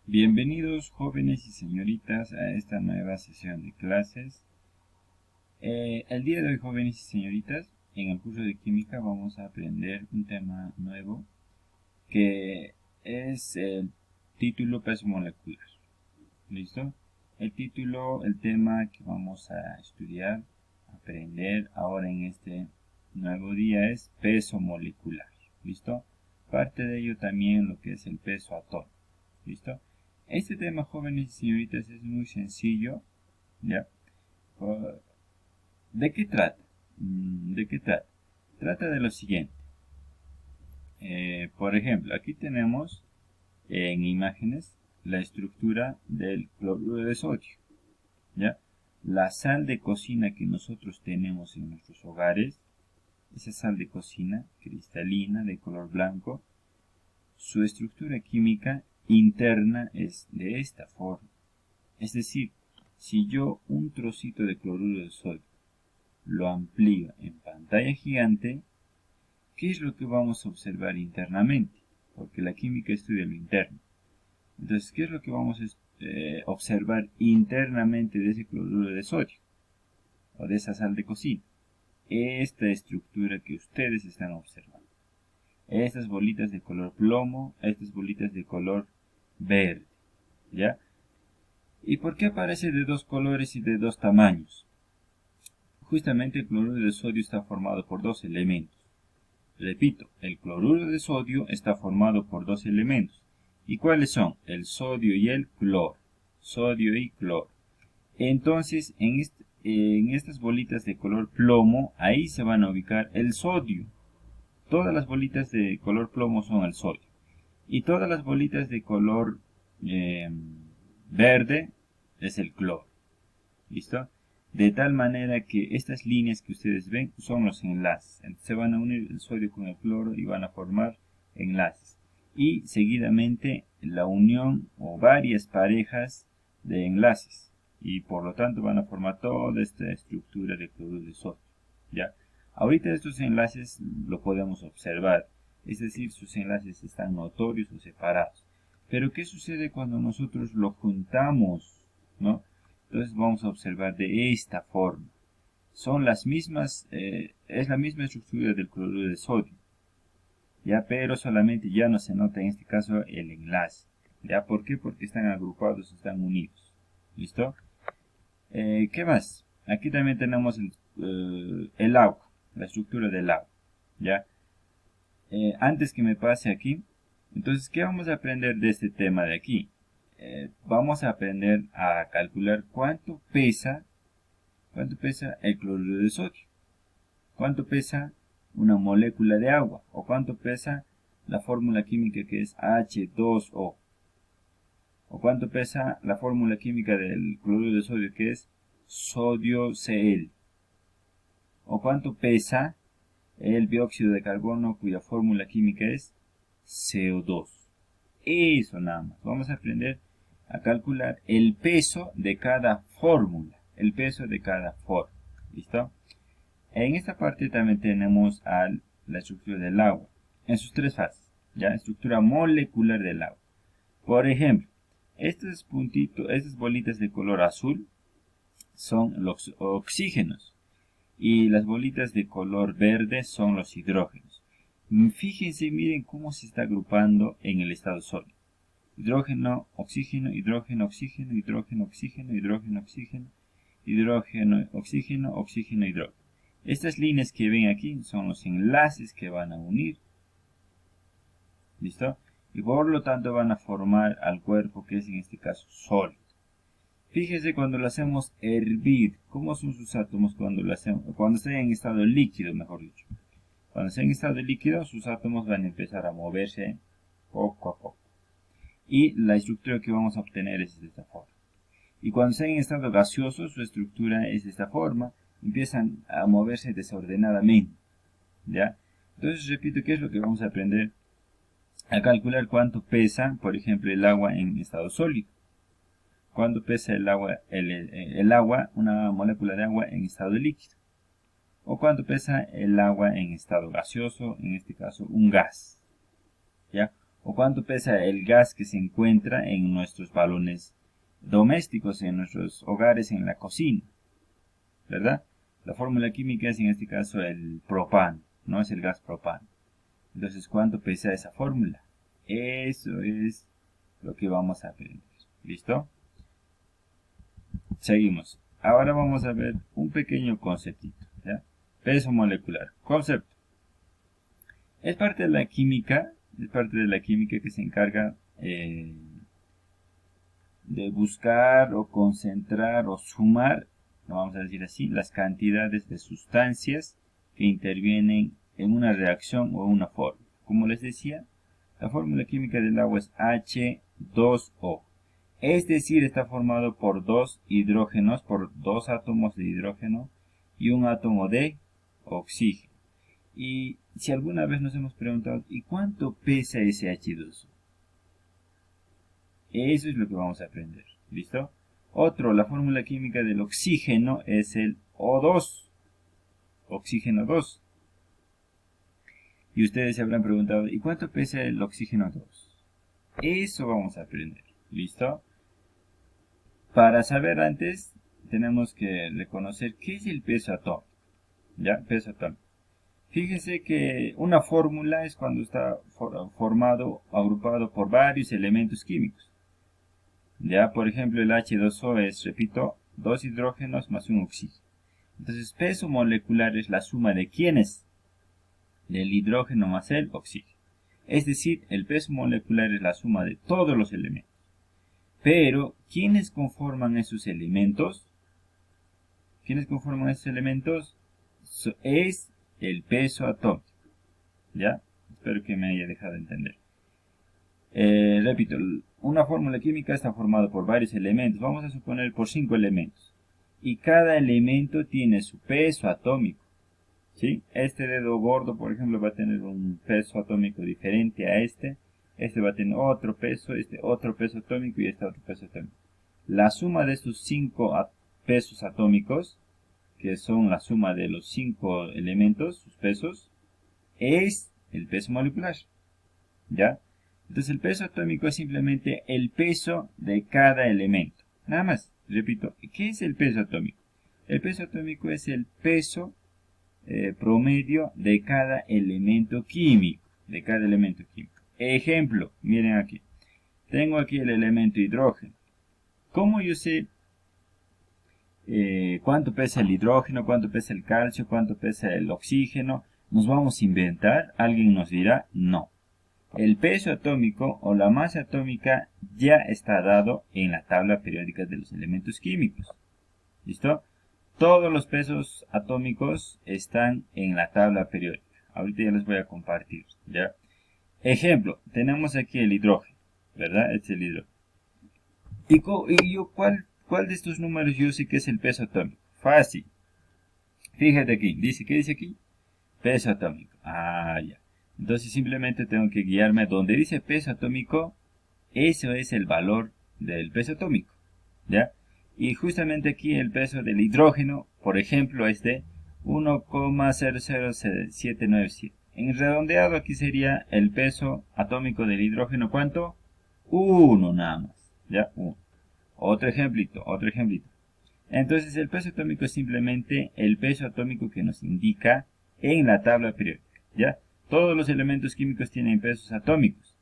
Bienvenidos jóvenes y señoritas a esta nueva sesión de clases. El día de hoy, jóvenes y señoritas, en el curso de química vamos a aprender un tema nuevo que es el título peso molecular. ¿Listo? El tema que vamos a estudiar, aprender ahora en este nuevo día es peso molecular. ¿Listo? Parte de ello también lo que es el peso atómico. ¿Listo? Este tema, jóvenes y señoritas, es muy sencillo, ¿ya? ¿De qué trata? ¿De qué trata? Trata de lo siguiente. Por ejemplo, aquí tenemos en imágenes la estructura del cloruro de sodio, ¿ya? La sal de cocina que nosotros tenemos en nuestros hogares, esa sal de cocina cristalina de color blanco, su estructura química interna es de esta forma. Es decir, si yo un trocito de cloruro de sodio lo amplío en pantalla gigante, ¿qué es lo que vamos a observar internamente? Porque la química estudia lo interno. Entonces, ¿qué es lo que vamos a observar internamente de ese cloruro de sodio? O de esa sal de cocina. Esta estructura que ustedes están observando. Estas bolitas de color plomo, estas bolitas de color verde. ¿Ya? ¿Y por qué aparece de dos colores y de dos tamaños? Justamente el cloruro de sodio está formado por dos elementos. Repito, el cloruro de sodio está formado por dos elementos. ¿Y cuáles son? El sodio y el cloro. Sodio y cloro. Entonces, en estas bolitas de color plomo, ahí se van a ubicar el sodio. Todas las bolitas de color plomo son el sodio. Y todas las bolitas de color verde es el cloro. ¿Listo? De tal manera que estas líneas que ustedes ven son los enlaces. Se van a unir el sodio con el cloro y van a formar enlaces. Y seguidamente la unión o varias parejas de enlaces. Y por lo tanto van a formar toda esta estructura de cloruro de sodio. ¿Ya? Ahorita estos enlaces lo podemos observar. Es decir, sus enlaces están notorios o separados. Pero ¿qué sucede cuando nosotros lo juntamos? ¿No? Entonces vamos a observar de esta forma. Son las mismas, es la misma estructura del cloruro de sodio. Ya, pero solamente ya no se nota en este caso el enlace. ¿Ya? ¿Por qué? Porque están agrupados, están unidos. ¿Listo? ¿Qué más? Aquí también tenemos el agua, la estructura del agua. ¿Ya? Antes que me pase aquí, entonces, ¿qué vamos a aprender de este tema de aquí? Vamos a aprender a calcular cuánto pesa el cloruro de sodio, cuánto pesa una molécula de agua o cuánto pesa la fórmula química que es H2O o cuánto pesa la fórmula química del cloruro de sodio que es sodio Cl o cuánto pesa el dióxido de carbono cuya fórmula química es CO2. Eso nada más. Vamos a aprender a calcular el peso de cada fórmula. El peso de cada fórmula. ¿Listo? En esta parte también tenemos la estructura del agua. En sus tres fases. Ya, estructura molecular del agua. Por ejemplo, estos puntitos, estas bolitas de color azul son los oxígenos. Y las bolitas de color verde son los hidrógenos. Fíjense, miren cómo se está agrupando en el estado sólido. Hidrógeno, oxígeno, hidrógeno, oxígeno, hidrógeno, oxígeno, hidrógeno, oxígeno, hidrógeno, oxígeno, oxígeno, hidrógeno. Estas líneas que ven aquí son los enlaces que van a unir. ¿Listo? Y por lo tanto van a formar al cuerpo que es en este caso sólido. Fíjese cuando lo hacemos hervir, ¿cómo son sus átomos cuando están en estado líquido, mejor dicho? Cuando estén en estado líquido, sus átomos van a empezar a moverse poco a poco. Y la estructura que vamos a obtener es de esta forma. Y cuando estén en estado gaseoso, su estructura es de esta forma, empiezan a moverse desordenadamente. ¿Ya? Entonces, repito, ¿qué es lo que vamos a aprender? A calcular cuánto pesa, por ejemplo, el agua en estado sólido. Cuánto pesa el agua, una molécula de agua en estado líquido. O cuánto pesa el agua en estado gaseoso, en este caso un gas. ¿Ya? o cuánto pesa el gas que se encuentra en nuestros balones domésticos, en nuestros hogares, en la cocina, ¿verdad? La fórmula química es en este caso el propano, no es el gas propano. Entonces, ¿cuánto pesa esa fórmula? Eso es lo que vamos a aprender. ¿Listo? Seguimos. Ahora vamos a ver un pequeño conceptito, ¿ya? Peso molecular. Concepto. Es parte de la química, que se encarga de buscar o concentrar o sumar, lo vamos a decir así, las cantidades de sustancias que intervienen en una reacción o una fórmula. Como les decía, la fórmula química del agua es H2O. Es decir, está formado por dos hidrógenos, por dos átomos de hidrógeno y un átomo de oxígeno. Y si alguna vez nos hemos preguntado, ¿y cuánto pesa ese H2O? Eso es lo que vamos a aprender. ¿Listo? Otro, la fórmula química del oxígeno es el O2. Oxígeno 2. Y ustedes se habrán preguntado, ¿y cuánto pesa el oxígeno 2? Eso vamos a aprender. ¿Listo? Para saber antes, tenemos que reconocer qué es el peso atómico. ¿Ya? Peso atómico. Fíjense que una fórmula es cuando está formado, agrupado por varios elementos químicos. Ya, por ejemplo, el H2O es, repito, dos hidrógenos más un oxígeno. Entonces, peso molecular es la suma de ¿quiénes? Del hidrógeno más el oxígeno. Es decir, el peso molecular es la suma de todos los elementos. Pero, ¿quiénes conforman esos elementos? ¿Quiénes conforman esos elementos? Es el peso atómico. ¿Ya? Espero que me haya dejado entender. Repito, una fórmula química está formada por varios elementos. Vamos a suponer por 5 elementos. Y cada elemento tiene su peso atómico. ¿Sí? Este dedo gordo, por ejemplo, va a tener un peso atómico diferente a este. Este va a tener otro peso, este otro peso atómico y este otro peso atómico. La suma de estos 5 pesos atómicos, que son la suma de los 5 elementos, sus pesos, es el peso molecular. ¿Ya? Entonces el peso atómico es simplemente el peso de cada elemento. Nada más, repito, ¿qué es el peso atómico? El peso atómico es el peso promedio de cada elemento químico. Ejemplo, miren aquí. Tengo aquí el elemento hidrógeno. ¿Cómo yo sé cuánto pesa el hidrógeno, cuánto pesa el calcio, cuánto pesa el oxígeno? ¿Nos vamos a inventar? ¿Alguien nos dirá? No. El peso atómico o la masa atómica ya está dado en la tabla periódica de los elementos químicos. ¿Listo? Todos los pesos atómicos están en la tabla periódica. Ahorita ya les voy a compartir. ¿Ya? Ejemplo, tenemos aquí el hidrógeno, ¿verdad? Este es el hidrógeno. ¿Y yo cuál de estos números yo sé que es el peso atómico? Fácil. Fíjate aquí. ¿Qué dice aquí? Peso atómico. Ah, ya. Entonces simplemente tengo que guiarme donde dice peso atómico. Eso es el valor del peso atómico. ¿Ya? Y justamente aquí el peso del hidrógeno, por ejemplo, es de 1,00797. En redondeado aquí sería el peso atómico del hidrógeno, ¿cuánto? 1 nada más. ¿Ya? 1. Otro ejemplito. Entonces el peso atómico es simplemente el peso atómico que nos indica en la tabla periódica. ¿Ya? Todos los elementos químicos tienen pesos atómicos.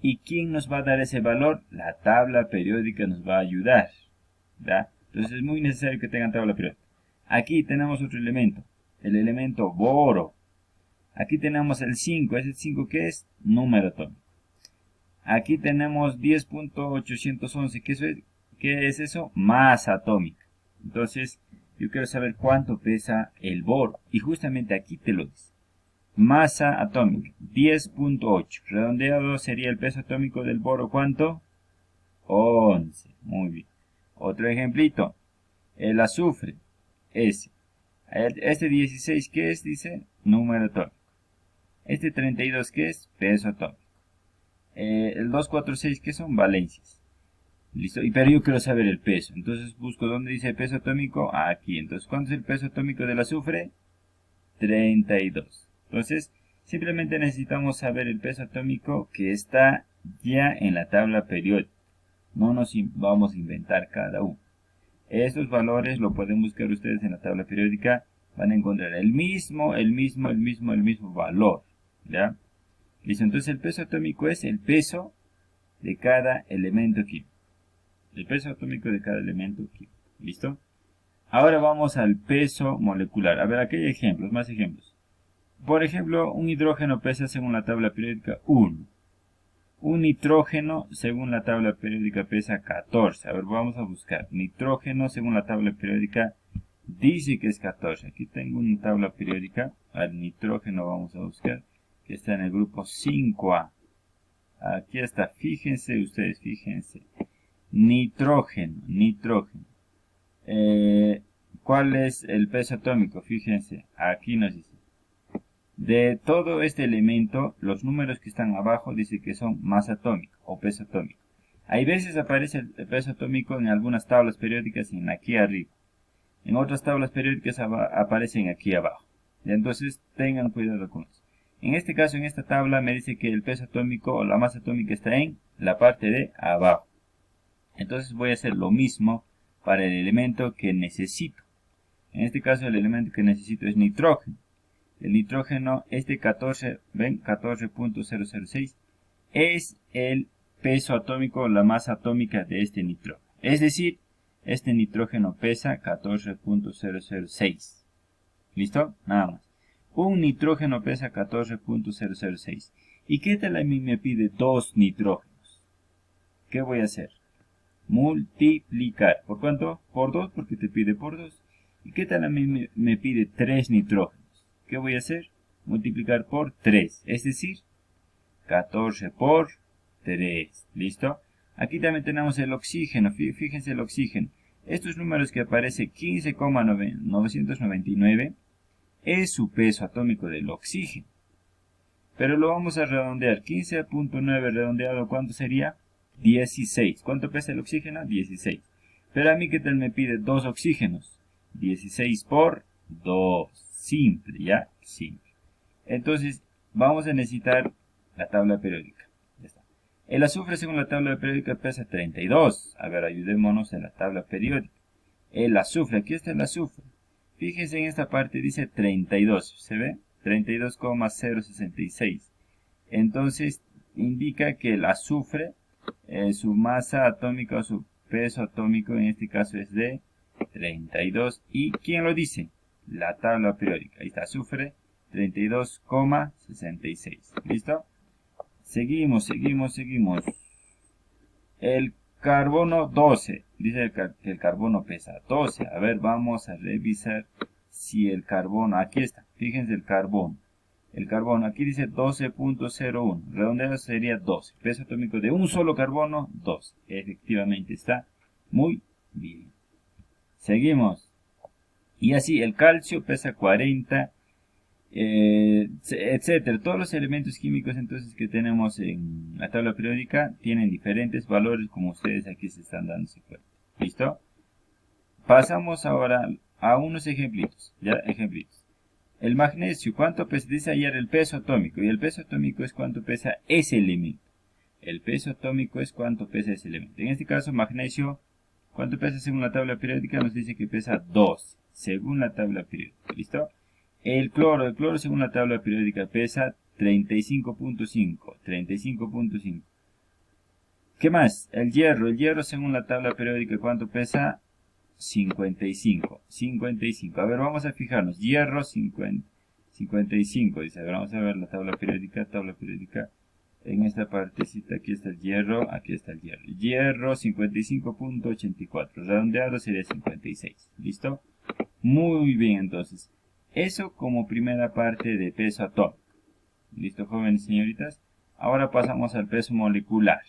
¿Y quién nos va a dar ese valor? La tabla periódica nos va a ayudar. ¿Ya? Entonces es muy necesario que tengan tabla periódica. Aquí tenemos otro elemento, el elemento boro. Aquí tenemos el 5, ¿ese 5 qué es? Número atómico. Aquí tenemos 10.811, ¿qué es eso? Masa atómica. Entonces yo quiero saber cuánto pesa el boro y justamente aquí te lo dice. Masa atómica, 10.8. Redondeado sería el peso atómico del boro, ¿cuánto? 11. Muy bien. Otro ejemplito. El azufre, S. Este 16, ¿qué es? Dice número atómico. Este 32, ¿qué es? Peso atómico. El 246, ¿qué son? Valencias. Listo. Pero yo quiero saber el peso. Entonces busco dónde dice peso atómico. Aquí. Entonces, ¿cuánto es el peso atómico del azufre? 32. Entonces, simplemente necesitamos saber el peso atómico que está ya en la tabla periódica. No nos vamos a inventar cada uno. Estos valores lo pueden buscar ustedes en la tabla periódica. Van a encontrar el mismo valor. ¿Ya? Listo, entonces el peso atómico es el peso de cada elemento químico. El peso atómico de cada elemento químico. ¿Listo? Ahora vamos al peso molecular. A ver, aquí hay ejemplos, más ejemplos. Por ejemplo, un hidrógeno pesa según la tabla periódica 1. Un nitrógeno según la tabla periódica pesa 14. A ver, vamos a buscar. Nitrógeno según la tabla periódica dice que es 14. Aquí tengo una tabla periódica. Al nitrógeno vamos a buscar, que está en el grupo 5A. Aquí está, fíjense ustedes, fíjense. Nitrógeno. ¿Cuál es el peso atómico? Fíjense, aquí nos dice. De todo este elemento, los números que están abajo dice que son masa atómica o peso atómico. Hay veces aparece el peso atómico en algunas tablas periódicas en aquí arriba. En otras tablas periódicas aparecen aquí abajo. Y entonces tengan cuidado con eso. En este caso, en esta tabla me dice que el peso atómico o la masa atómica está en la parte de abajo. Entonces voy a hacer lo mismo para el elemento que necesito. En este caso el elemento que necesito es nitrógeno. El nitrógeno, este 14, ven, 14.006, es el peso atómico o la masa atómica de este nitrógeno. Es decir, este nitrógeno pesa 14.006. ¿Listo? Nada más. Un nitrógeno pesa 14.006. ¿Y qué tal a mí me pide 2 nitrógenos? ¿Qué voy a hacer? Multiplicar. ¿Por cuánto? Por 2, porque te pide por 2. ¿Y qué tal a mí me pide 3 nitrógenos? ¿Qué voy a hacer? Multiplicar por 3. Es decir, 14 por 3. ¿Listo? Aquí también tenemos el oxígeno. Fíjense el oxígeno. Estos números que aparece 15,999 es su peso atómico del oxígeno. Pero lo vamos a redondear. 15.9 redondeado, ¿cuánto sería? 16. ¿Cuánto pesa el oxígeno? 16. Pero a mí, ¿qué tal me pide 2 oxígenos? 16 por 2. Simple, ¿ya? Simple. Entonces, vamos a necesitar la tabla periódica. Ya está. El azufre, según la tabla periódica, pesa 32. A ver, ayudémonos en la tabla periódica. El azufre, aquí está el azufre. Fíjense en esta parte, dice 32. ¿Se ve? 32,066. Entonces, indica que el azufre, su masa atómica o su peso atómico, en este caso es de 32. ¿Y quién lo dice? La tabla periódica. Ahí está, azufre 32,66. ¿Listo? Seguimos. El carbono 12. Dice que el carbono pesa 12. A ver, vamos a revisar si el carbono, aquí está, fíjense el carbono. El carbono, aquí dice 12.01. Redondeado sería 12. Peso atómico de un solo carbono, 12. Efectivamente está muy bien. Seguimos. Y así, el calcio pesa 40, etcétera. Todos los elementos químicos entonces que tenemos en la tabla periódica tienen diferentes valores, como ustedes aquí se están dando cuenta. ¿Listo? Pasamos ahora a unos ejemplitos. ¿Ya? Ejemplitos. El magnesio, ¿cuánto pesa? Dice ayer el peso atómico. Y el peso atómico es cuánto pesa ese elemento. El peso atómico es cuánto pesa ese elemento. En este caso, magnesio, ¿cuánto pesa según la tabla periódica? Nos dice que pesa 2, según la tabla periódica. ¿Listo? El cloro según la tabla periódica pesa 35.5. 35.5. ¿Qué más? El hierro según la tabla periódica, ¿cuánto pesa? 55. 55. A ver, vamos a fijarnos. Hierro 55. Dice, a ver, vamos a ver la tabla periódica. En esta partecita, aquí está el hierro, aquí está el hierro. Hierro 55.84. Redondeado sería 56. ¿Listo? Muy bien, entonces. Eso como primera parte de peso atómico. ¿Listo, jóvenes y señoritas? Ahora pasamos al peso molecular.